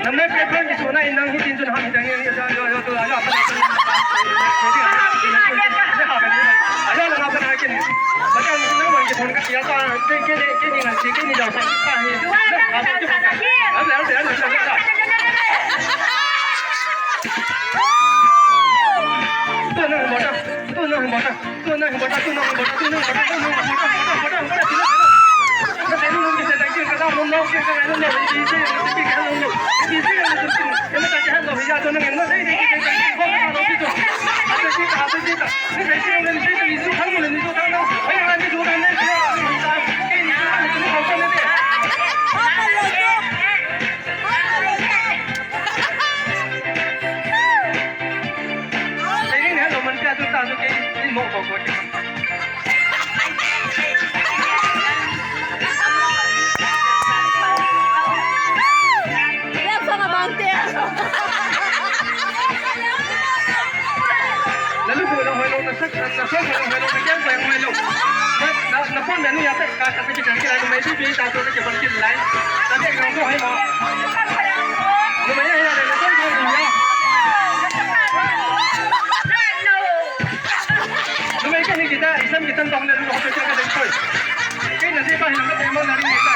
Namne paper ki sona indang hi tinjun ham hidang ya ya to aja apa aja langa bana ke ni baka ni na man ke phone ka kiya ta ke ni na ke ni jaw sa ka hi अब यार यार तो ना मोटा तो ना मोटा तो ना मोटा तो ना मोटा तो ना मोटा तो ना मोटा मोटा那谁弄你现在这个大龙猫，这个人弄你这个这个弄你这个人们大家还弄一下，就那个那谁后面大龙这种，这个，那谁这个你这个你就看过了，你就当当，哎呀，你就当那个，给你看怎么好看的点。谁给你看我们家就大就给你摸过过去。lalu kalau hello na sak na so hello na kyan sa hello na phone menu ya tak ka sa kita kira mai bi ta to ke ban kin line ta ke ngam ko hai ma no mai ya na ko ko ya no mai ka ni kita isam kita tong na ro ko ka dai koi ke na de ba hi na de mo na ri ni ka